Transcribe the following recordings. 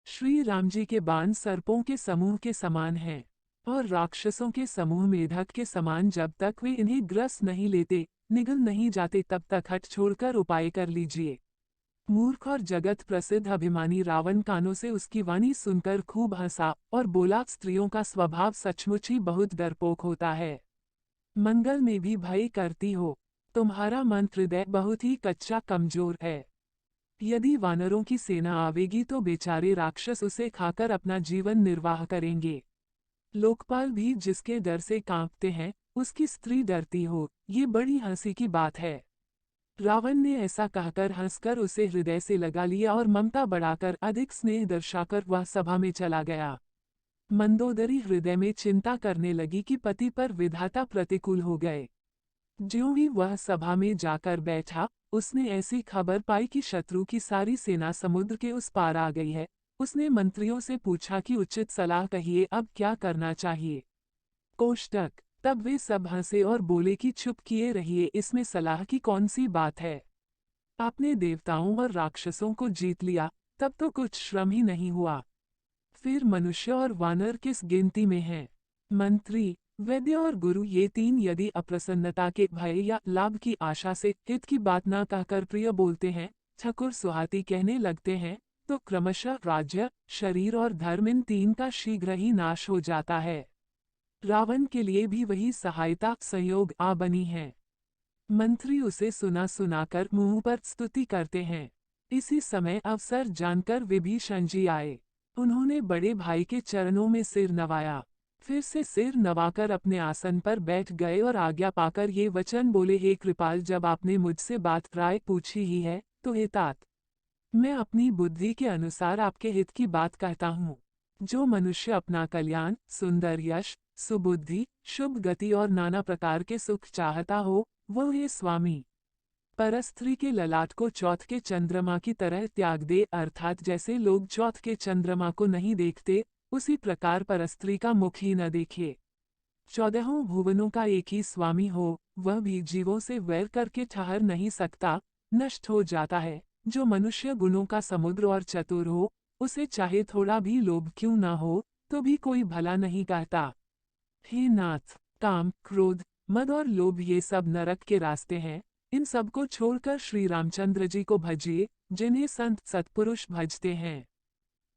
श्री राम जी के बाण सर्पों के समूह के समान हैं और राक्षसों के समूह मेढक के समान। जब तक वे इन्हें ग्रस नहीं लेते, निगल नहीं जाते, तब तक हट छोड़कर उपाय कर लीजिए। मूर्ख और जगत प्रसिद्ध अभिमानी रावण कानों से उसकी वाणी सुनकर खूब हंसा और बोला, स्त्रियों का स्वभाव सचमुच ही बहुत डरपोक होता है। मंगल में भी भय करती हो। तुम्हारा मन हृदय बहुत ही कच्चा कमजोर है। यदि वानरों की सेना आवेगी तो बेचारे राक्षस उसे खाकर अपना जीवन निर्वाह करेंगे। लोकपाल भी जिसके डर से कांपते हैं, उसकी स्त्री डरती हो, ये बड़ी हंसी की बात है। रावण ने ऐसा कहकर हंसकर उसे हृदय से लगा लिया और ममता बढ़ाकर अधिक स्नेह दर्शाकर वह सभा में चला गया। मंदोदरी हृदय में चिंता करने लगी कि पति पर विधाता प्रतिकूल हो गए। ज्यों ही वह सभा में जाकर बैठा, उसने ऐसी खबर पाई कि शत्रु की सारी सेना समुद्र के उस पार आ गई है। उसने मंत्रियों से पूछा कि उचित सलाह कहिए, अब क्या करना चाहिए। कोष्टक। तब वे सब हंसे और बोले कि चुप किए रहिए, इसमें सलाह की कौन सी बात है। आपने देवताओं और राक्षसों को जीत लिया, तब तो कुछ श्रम ही नहीं हुआ। फिर मनुष्य और वानर किस गिनती में हैं। मंत्री, वैद्य और गुरु ये तीन यदि अप्रसन्नता के भय या लाभ की आशा से हित की बात न कहकर प्रिय बोलते हैं, ठकुर सुहाती कहने लगते हैं, तो क्रमशः राज्य, शरीर और धर्म इन तीन का शीघ्र ही नाश हो जाता है। रावण के लिए भी वही सहायता संयोग आ बनी है। मंत्री उसे सुना सुनाकर मुंह पर स्तुति करते हैं। इसी समय अवसर जानकर विभीषण जी आए। उन्होंने बड़े भाई के चरणों में सिर नवाया, फिर से सिर नवाकर अपने आसन पर बैठ गए और आज्ञा पाकर ये वचन बोले, हे कृपाल, जब आपने मुझसे बात राय पूछी ही है तो हे तात, मैं अपनी बुद्धि के अनुसार आपके हित की बात कहता हूँ। जो मनुष्य अपना कल्याण, सुंदर यश, सुबुद्धि, शुभ गति और नाना प्रकार के सुख चाहता हो, वो हे स्वामी, परस्त्री के ललाट को चौथ के चंद्रमा की तरह त्याग दे, अर्थात जैसे लोग चौथ के चंद्रमा को नहीं देखते, उसी प्रकार परस्त्री का मुख ही न देखे। 14 भुवनों का एक ही स्वामी हो, वह भी जीवों से वैर करके ठहर नहीं सकता, नष्ट हो जाता है। जो मनुष्य गुणों का समुद्र और चतुर हो, उसे चाहे थोड़ा भी लोभ क्यों न हो, तो भी कोई भला नहीं कहता। हे नाथ, काम, क्रोध, मद और लोभ ये सब नरक के रास्ते हैं। इन सब को छोड़कर श्री रामचंद्र जी को भजिए, जिन्हें संत सत्पुरुष भजते हैं।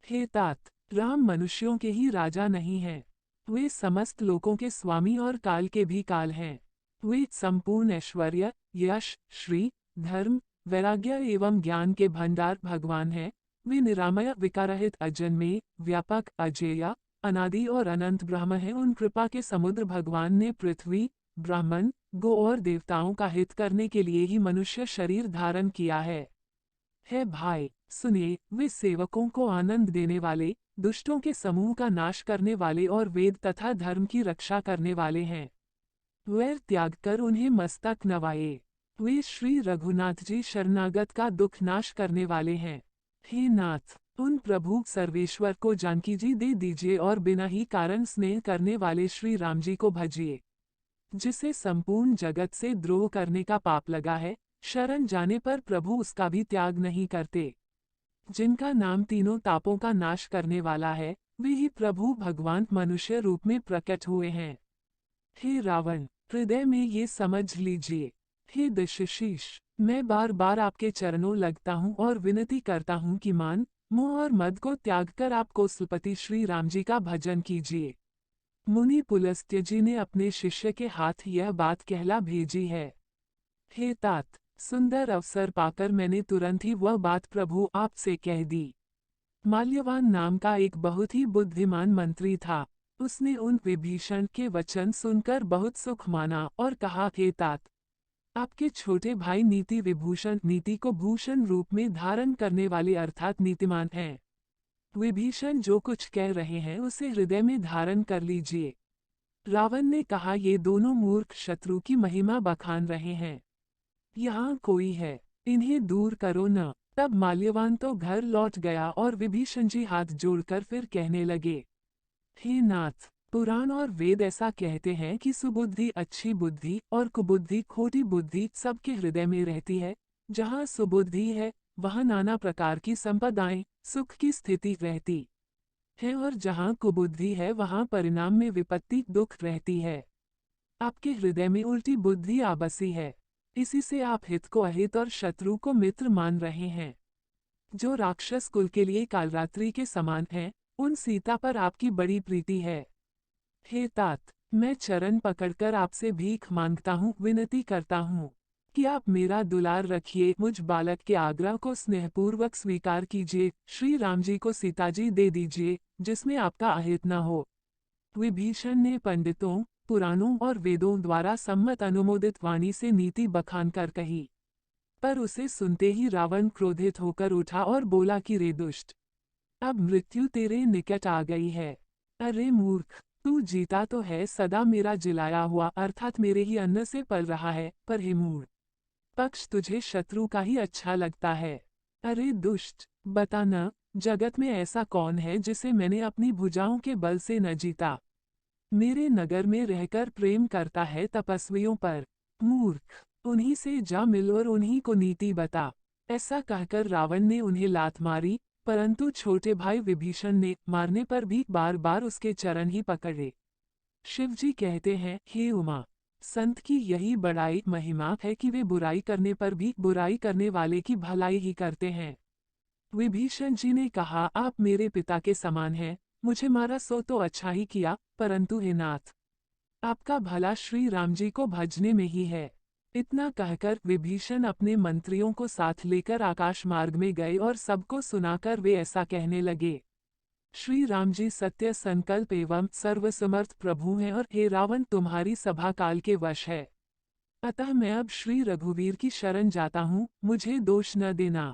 हे तात, राम मनुष्यों के ही राजा नहीं हैं। वे समस्त लोकों के स्वामी और काल के भी काल हैं। वे संपूर्ण ऐश्वर्य, यश, श्री, धर्म, वैराग्य एवं ज्ञान के भंडार भगवान हैं। वे निरामय, विकाररहित, अजन्मेय, व्यापक, अजेय, अनादि और अनंत ब्रह्म हैं। उन कृपा के समुद्र भगवान ने पृथ्वी, ब्राह्मण, गो और देवताओं का हित करने के लिए ही मनुष्य शरीर धारण किया है भाई, सुनिए, वे सेवकों को आनंद देने वाले, दुष्टों के समूह का नाश करने वाले और वेद तथा धर्म की रक्षा करने वाले हैं। वैर त्याग कर उन्हें मस्तक नवाए। वे श्री रघुनाथ जी शरणागत का दुख नाश करने वाले हैं। हे नाथ, उन प्रभु सर्वेश्वर को जानकी जी दे दीजिए और बिना ही कारण स्नेह करने वाले श्री राम जी को भजिए। जिसे संपूर्ण जगत से द्रोह करने का पाप लगा है, शरण जाने पर प्रभु उसका भी त्याग नहीं करते। जिनका नाम तीनों तापों का नाश करने वाला है, वे ही प्रभु भगवान मनुष्य रूप में प्रकट हुए हैं। हे रावण, हृदय में ये समझ लीजिए। हे दशशीष, मैं बार बार आपके चरणों लगता हूँ और विनती करता हूँ कि मान, मोह और मद को त्याग कर आप कौसलपति श्री राम जी का भजन कीजिए। मुनि पुलस्त्य जी ने अपने शिष्य के हाथ यह बात कहला भेजी है। हे तात, सुंदर अवसर पाकर मैंने तुरंत ही वह बात प्रभु आपसे कह दी। माल्यवान नाम का एक बहुत ही बुद्धिमान मंत्री था। उसने उन विभीषण के वचन सुनकर बहुत सुख माना और कहा, हे तात, आपके छोटे भाई नीति विभूषण, नीति को भूषण रूप में धारण करने वाले अर्थात नीतिमान हैं। विभीषण जो कुछ कह रहे हैं उसे हृदय में धारण कर लीजिए। रावण ने कहा, ये दोनों मूर्ख शत्रु की महिमा बखान रहे हैं। यहाँ कोई है, इन्हें दूर करो न। तब माल्यवान तो घर लौट गया और विभीषण जी हाथ जोड़कर फिर कहने लगे, हे नाथ, पुराण और वेद ऐसा कहते हैं कि सुबुद्धि अच्छी बुद्धि और कुबुद्धि खोटी बुद्धि सबके हृदय में रहती है। जहाँ सुबुद्धि है, वहाँ नाना प्रकार की संपदाएं, सुख की स्थिति रहती है, और जहाँ कुबुद्धि है वहाँ परिणाम में विपत्ति दुख रहती है। आपके हृदय में उल्टी बुद्धि आ बसी है, इसी से आप हित को अहित और शत्रु को मित्र मान रहे हैं। जो राक्षस कुल के लिए कालरात्रि के समान हैं, उन सीता पर आपकी बड़ी प्रीति है। हे तात, मैं चरण पकड़कर आपसे भीख मांगता हूँ, विनती करता हूँ कि आप मेरा दुलार रखिए, मुझ बालक के आग्रह को स्नेहपूर्वक स्वीकार कीजिए, श्री राम जी को सीता जी दे दीजिए, जिसमें आपका अहित न हो। विभीषण ने पंडितों, पुराणों और वेदों द्वारा सम्मत अनुमोदित वाणी से नीति बखान कर कही, पर उसे सुनते ही रावण क्रोधित होकर उठा और बोला कि रे दुष्ट, अब मृत्यु तेरे निकट आ गई है। अरे मूर्ख, तू जीता तो है सदा मेरा जिलाया हुआ, अर्थात मेरे ही अन्न से पल रहा है, पर हे मूढ़, पक्ष तुझे शत्रु का ही अच्छा लगता है। अरे दुष्ट, बता न, जगत में ऐसा कौन है जिसे मैंने अपनी भुजाओं के बल से न जीता। मेरे नगर में रहकर प्रेम करता है तपस्वियों पर। मूर्ख, उन्हीं से जा मिल और उन्हीं को नीति बता। ऐसा कहकर रावण ने उन्हें लात मारी, परंतु छोटे भाई विभीषण ने मारने पर भी बार बार उसके चरण ही पकड़े। शिवजी कहते हैं, हे उमा, संत की यही बड़ाई महिमा है कि वे बुराई करने पर भी बुराई करने वाले की भलाई ही करते हैं। विभीषण जी ने कहा, आप मेरे पिता के समान हैं, मुझे मारा सो तो अच्छा ही किया, परंतु हे नाथ, आपका भला श्री राम जी को भजने में ही है। इतना कहकर विभीषण अपने मंत्रियों को साथ लेकर आकाश मार्ग में गए और सबको सुनाकर वे ऐसा कहने लगे, श्री राम जी सत्य संकल्प एवं सर्वसमर्थ प्रभु हैं, और हे रावण तुम्हारी सभा काल के वश है। अतः मैं अब श्री रघुवीर की शरण जाता हूँ, मुझे दोष न देना।